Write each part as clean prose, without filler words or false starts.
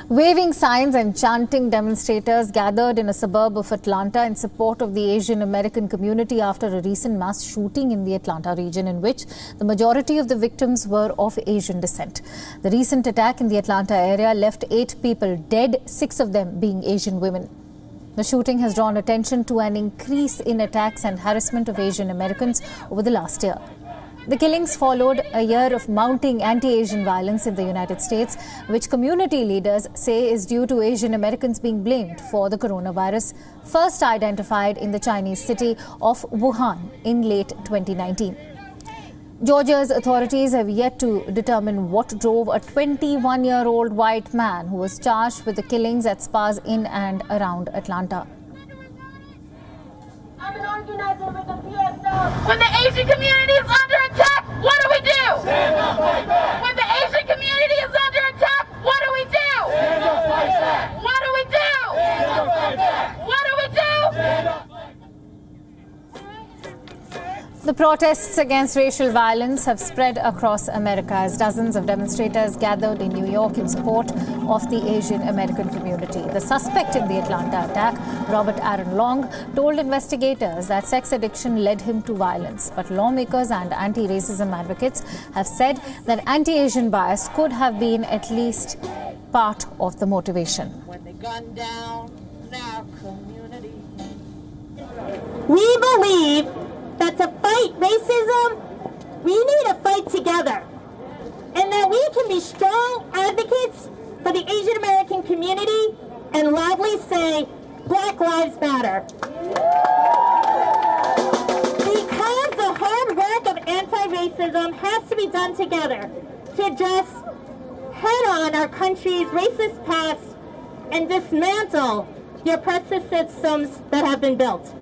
Waving signs and chanting demonstrators gathered in a suburb of Atlanta in support of the Asian American community after a recent mass shooting in the Atlanta region in which the majority of the victims were of Asian descent. The recent attack in the Atlanta area left 8 people dead, 6 of them being Asian women. The shooting has drawn attention to an increase in attacks and harassment of Asian Americans over the last year. The killings followed a year of mounting anti-Asian violence in the United States, which community leaders say is due to Asian Americans being blamed for the coronavirus, first identified in the Chinese city of Wuhan in late 2019. Georgia's authorities have yet to determine what drove a 21-year-old white man who was charged with the killings at spas in and around Atlanta. I'm an organizer with the PSL. When the Asian community is under attack, what do we do? Stand up, fight back. When the Asian community is under attack, what do we do? Stand up, fight back. What do we do? Stand up, fight back. What do we do? Stand up. The protests against racial violence have spread across America as dozens of demonstrators gathered in New York in support of the Asian American community. The suspect in the Atlanta attack, Robert Aaron Long, told investigators that sex addiction led him to violence. But lawmakers and anti-racism advocates have said that anti-Asian bias could have been at least part of the motivation. When they gun down our community. We believe that to fight racism, we need to fight together. And that we can be strong advocates for the Asian American community and loudly say, Black Lives Matter. Because the hard work of anti-racism has to be done together to address head-on our country's racist past and dismantle the oppressive systems that have been built.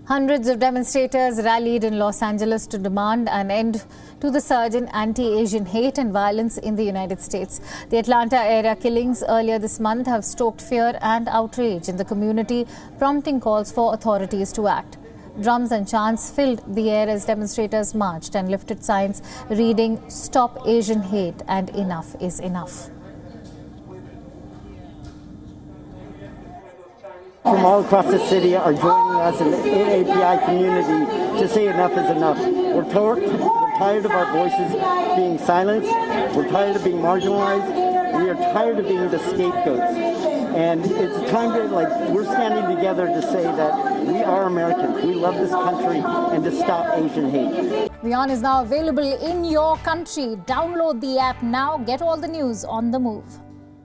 Hundreds of demonstrators rallied in Los Angeles to demand an end to the surge in anti-Asian hate and violence in the United States. The Atlanta area killings earlier this month have stoked fear and outrage in the community, prompting calls for authorities to act. Drums and chants filled the air as demonstrators marched and lifted signs reading "Stop Asian Hate" and "Enough is Enough." From all across the city are joining us in the API community to say enough is enough. We're tired of our voices being silenced. We're tired of being marginalized. We are tired of being the scapegoats. And it's time to, we're standing together to say that we are Americans. We love this country and to stop Asian hate. WION is now available in your country. Download the app now. Get all the news on the move.